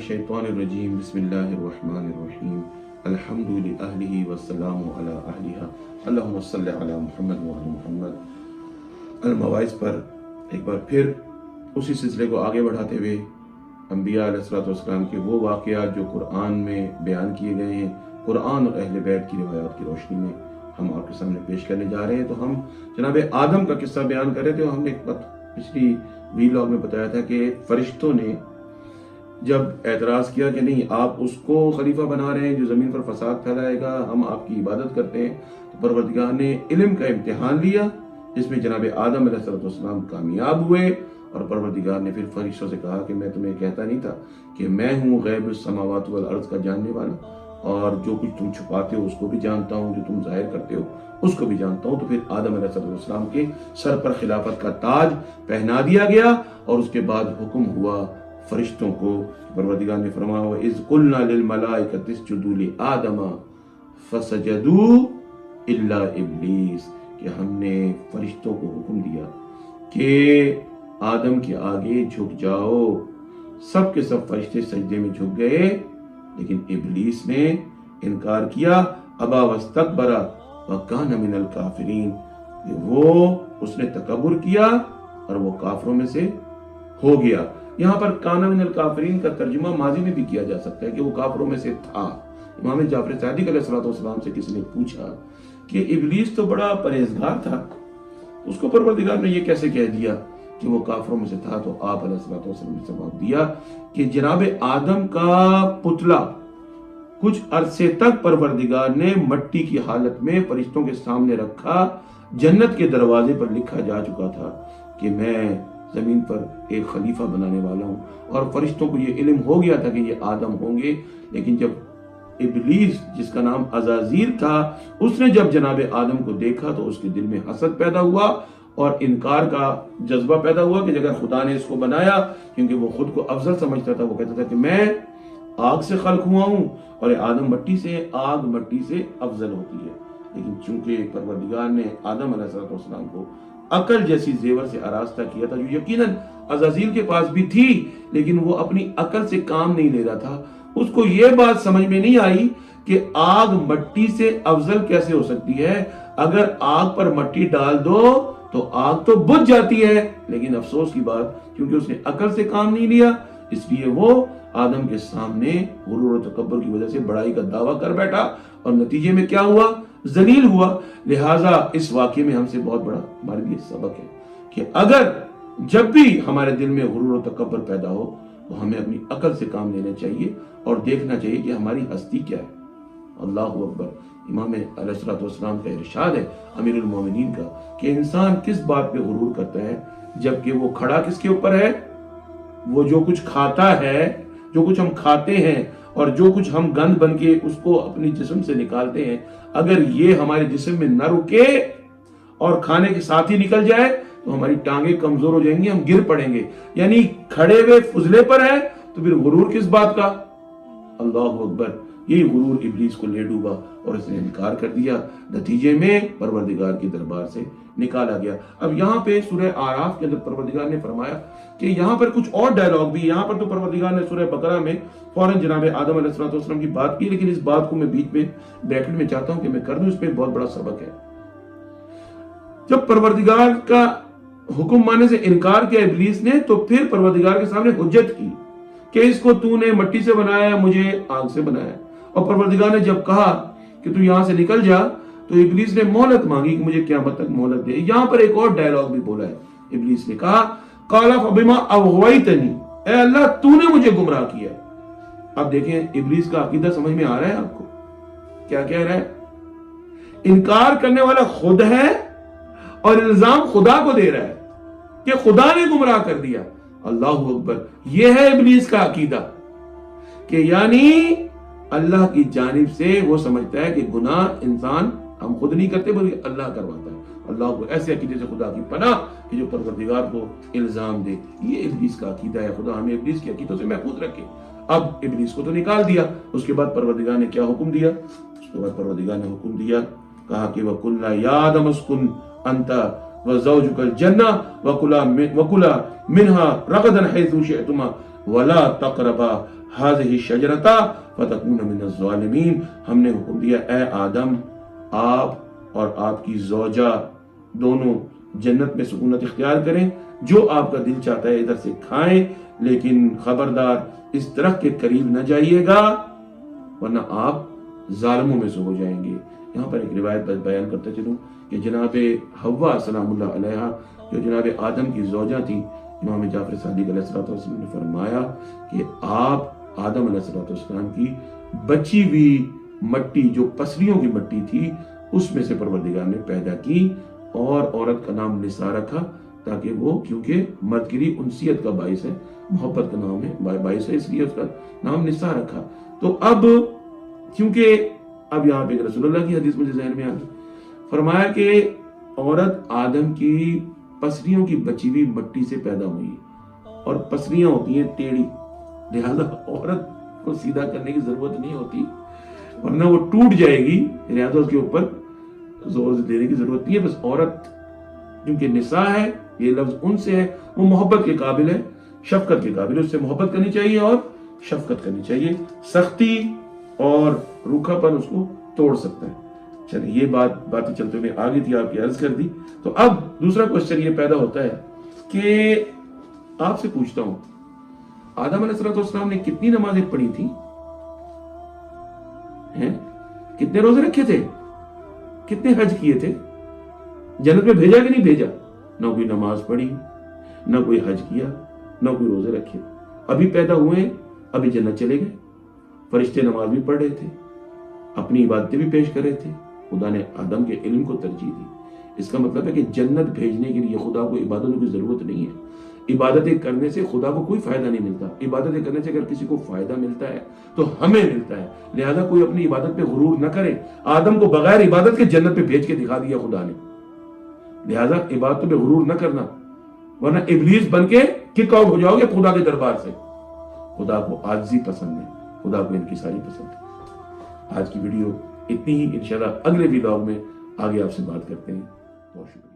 मिनश्शैतानिर्रजीम बिस्मिल्लाहिर्रहमानिर्रहीम अल्हम्दुलिल्लाहि वस्सलामु अला अहलिहा अल्लाहुम्मा सल्लि अला मुहम्मद व अला मुहम्मद। अल-मवाइज़ पर एक बार फिर उसी सिलसिले को आगे बढ़ाते हुए अंबिया अलैहिस्सलाम के वो वाक़यात जो कुरान में बयान किए गए हैं, कुरान और अहले बैत की रिवायात की रोशनी में हम आपके सामने पेश करने जा रहे हैं। तो हम जनाब आदम का किस्सा बयान कर रहे थे। हमने एक बात पिछली वीलॉग में बताया था कि फरिश्तों ने जब एतराज़ किया कि नहीं, आप उसको खलीफा बना रहे हैं जो ज़मीन पर फसाद फैलाएगा, हम आपकी इबादत करते हैं, तो परवरदिगार ने इल्म का इम्तिहान लिया जिसमें जनाब आदम अलैहिस्सलाम कामयाब हुए। और परवरदिगार ने फिर फरिश्तों से कहा कि मैं तुम्हें कहता नहीं था कि मैं हूँ गैब समावात वल अर्ज़ का जानने वाला, और जो कुछ तुम छुपाते हो उसको भी जानता हूँ, जो तुम जाहिर करते हो उसको भी जानता हूँ। तो फिर आदम अलैहिस्सलाम के सर पर खिलाफत का ताज पहना दिया गया और उसके बाद हुक्म हुआ फरिश्तों को। परवरदिगार ने फरमाया इज़ कुल्ना लिल मलाइकति इसजुदू लि आदम फसजदू इल्ला इब्लीस, कि हमने फरिश्तों को हुक्म दिया कि आदम के आगे झुक जाओ। सब के सब फरिश्ते सजदे में झुक गए, लेकिन इब्लीस ने इनकार किया। अबा वस्तकबरा व कान मिनल काफिरीन, वो उसने तकब्बुर किया और वो काफिरों में से हो गया। यहाँ पर कान मिनल काफिरीन का तर्जुमा माजी में भी किया जा सकता है कि वो काफिरों में से था। इमाम जाफर सादिक अलैहिस्सलाम से किसी ने पूछा कि इब्लीस तो बड़ा परहेजगार था, उसको परवरदिगार ने ये कैसे कह दिया कि वो काफिरों में से था? तो आप अलैहिस्सलाम ने जवाब दिया कि जनाब आदम का पुतला कुछ अरसे तक परवरदिगार ने मट्टी की हालत में फरिश्तों के सामने रखा। जन्नत के दरवाजे पर लिखा जा चुका था कि मैं जमीन पर एक खलीफा बनाने वाला हूँ, और फरिश्तों को ये इल्म हो गया था कि ये आदम होंगे। लेकिन जब इब्लीस, जिसका नाम अज़ाज़ील था, उसने जब जनाब आदम को देखा तो उसके दिल में हसद पैदा हुआ और इनकार का जज्बा पैदा हुआ कि अगर खुदा ने इसको बनाया, क्योंकि वो खुद को अफजल समझता था, वो कहता था कि मैं आग से खल्क हुआ हूँ और आदम मट्टी से, आग मट्टी से अफजल होती है। लेकिन चूंकि परवरदिगार ने आदम अलैहिस्सलाम को अकल जैसी जेवर से आरास्ता किया था, जो यकीनन अज़ाज़ील के पास भी थी, लेकिन वो अपनी अकल से काम नहीं ले रहा था। उसको ये बात समझ में नहीं आई कि आग मट्टी से अफजल कैसे हो सकती है। अगर आग पर मट्टी डाल दो तो आग तो बुझ जाती है, लेकिन अफसोस की बात, क्योंकि उसने अकल से काम नहीं लिया, इसलिए वो आदम के सामने गुरूर और तकब्बुर की वजह से बड़ाई का दावा कर बैठा और नतीजे में क्या हुआ? जलील हुआ। लिहाजा इस वाक़े में हमसे बहुत बड़ा हमारे लिए सबक है कि अगर जब भी हमारे दिल में गुरूर और तकब्बुर पैदा हो तो हमें अपनी अकल से काम लेना चाहिए और देखना चाहिए कि हमारी हस्ती क्या है। अल्लाहु अकबर। इमाम अलैहिस्सलाम का इरशाद है अमीरुल मोमिनीन का कि इंसान किस बात पे गुरूर करता है, जबकि वो खड़ा किसके ऊपर है? वो जो कुछ खाता है, जो कुछ हम खाते हैं और जो कुछ हम गंद बन के उसको अपनी जिस्म से निकालते हैं, अगर ये हमारे जिस्म में न रुके और खाने के साथ ही निकल जाए तो हमारी टांगे कमजोर हो जाएंगी, हम गिर पड़ेंगे। यानी खड़े हुए फुजले पर है तो फिर गुरूर किस बात का? अल्लाहु अकबर। यही गुरूर इब्लीस को ले डूबा और इसने इनकार कर दिया। नतीजे में परवरदिगार के दरबार से निकाला गया। अब यहाँ पे सूरह आराफ के अंदर परवरदिगार ने फरमाया कि यहाँ पर कुछ और डायलॉग भी। यहाँ पर तो परवरदिगार ने सूरह बकरा में फौरन जनाब आदम अलैहिस्सलाम की बात की, लेकिन इस बात को मैं बीच में ब्रैकेट में चाहता हूँ कि मैं कर दूं, इसमें बहुत बड़ा सबक है। जब परवरदिगार का हुक्म मानने से इनकार किया इब्लीस ने, तो फिर परवरदिगार के सामने हुज्जत की कि इसको तूने मट्टी से बनाया, मुझे आग से बनाया। और परवरदिगार ने जब कहा कि तू यहां से निकल जा, तो इब्लीस ने मोहलत मांगी कि मुझे क़यामत तक मोहलत दे। यहां पर एक और डायलॉग भी बोला है। इब्लीस ने कहा काला फबिमा अग़वैतनी, ऐ अल्लाह तूने मुझे गुमराह किया। अब देखें इब्लीस का अकीदा समझ में आ रहा है आपको? क्या कह रहा है? इनकार करने वाला खुद है और इल्जाम खुदा को दे रहा है कि खुदा ने गुमराह कर दिया। अल्लाहु अकबर। यह है इब्लीस का अकीदा कि यानी अल्लाह की जानिब से वो समझता है कि गुनाह इंसान हम खुद नहीं करते बल्कि अल्लाह करवाता है। अल्लाह को ऐसे अकीदे से खुदा की पनाह कि जो परवरदिगार को इल्जाम दे। ये इब्लीस का अकीदा है। खुदा हमें इब्लीस के अकीदों से महफूज रखे। अब इब्लीस को तो निकाल दिया, उसके बाद परवरदिगार ने क्या हुक्म दिया? उसके बाद परवरदिगार ने हुक्म दिया, कहा कि वकुल्ला या आदम उस्कुन अंता व ज़ौजुकल जन्नह वकुला मिनहा रगदन हैसु शिअतुमा वला तक़रबा हाज़िही शजरता फतकूना मिनज़-ज़ालिमीन, हमने हुक्म दिया ए आदम, आप और आपकी ज़ौजा दोनों जन्नत में सुकूनत इख्तियार करें, जो आपका दिल चाहता है इधर से खाएं, लेकिन खबरदार इस दरख्त के करीब न जाइएगा वरना आप जालिमों में से हो जाएंगे। यहाँ पर एक रिवायत बयान करते चलूं कि जनाब हव्वा सलामुल्लाह अलैहा, जो जनाब आदम की ज़ौजा थी, इमाम जाफर सादिक अलैहिस्सलाम ने फरमाया कि आप आदम अलैहिस्सलाम की बची हुई मट्टी, जो पसलियों की मट्टी थी, उसमें से परवरदिगार ने पैदा की और औरत का नाम निसा रखा, ताकि वो, क्योंकि मर्द के लिए उनसियत का बाइस है, मोहब्बत का नाम है, बाइस है, इसलिए उसका नाम निसा रखा। तो अब क्योंकि अब यहाँ पे रसूलुल्लाह की हदीस मुझे ज़हन में आ गई, फरमाया कि औरत आदम की पसलियों की बची हुई मट्टी से पैदा हुई और पसलियां होती हैं टेढ़ी, लिहाजा औरत को सीधा करने की जरूरत नहीं होती वरना वो टूट जाएगी, लिहाजा उसके ऊपर जोर से देने की जरूरत नहीं है। बस औरत क्योंकि निसा है, ये लफ्ज उनसे है, वो मोहब्बत के काबिल है, शफकत के काबिल है, उससे मोहब्बत करनी चाहिए और शफकत करनी चाहिए। सख्ती और रूखापन उसको तोड़ सकता है। चलिए, ये बातें चलते हुए आगे थी, आपकी अर्ज कर दी। तो अब दूसरा क्वेश्चन ये पैदा होता है कि आपसे पूछता हूं, आदम अलैहिस्सलाम ने कितनी नमाजें पढ़ी थी? हैं? कितने रोजे रखे थे? कितने हज किए थे? जन्नत में भेजा कि नहीं भेजा? ना कोई नमाज पढ़ी, ना कोई हज किया, ना कोई रोजे रखे। अभी पैदा हुए, अभी जन्नत चले गए। फरिश्ते नमाज भी पढ़ रहे थे, अपनी इबादतें भी पेश कर रहे थे, खुदा ने आदम के इल्म को तरजीह दी। इसका मतलब है कि जन्नत भेजने के लिए खुदा को इबादतों की जरूरत नहीं है। इबादतें करने से खुदा को कोई फायदा नहीं मिलता। इबादतें करने से अगर किसी को फायदा मिलता है तो हमें मिलता है, लिहाजा कोई अपनी इबादत पे गुरूर न करे। आदम को बगैर इबादत के जन्नत पे भेज के दिखा दिया खुदा ने, लिहाजा इबादतों पे गुरूर न करना, वरना इब्लीस बन के किक आउट हो जाओगे खुदा के दरबार से। खुदा को आजिज़ी पसंद है, खुदा को इनकिसारी पसंद है। आज की वीडियो इतनी ही, इंशाल्लाह अगले व्लॉग में आगे आपसे बात करते हैं। बहुत शुक्रिया।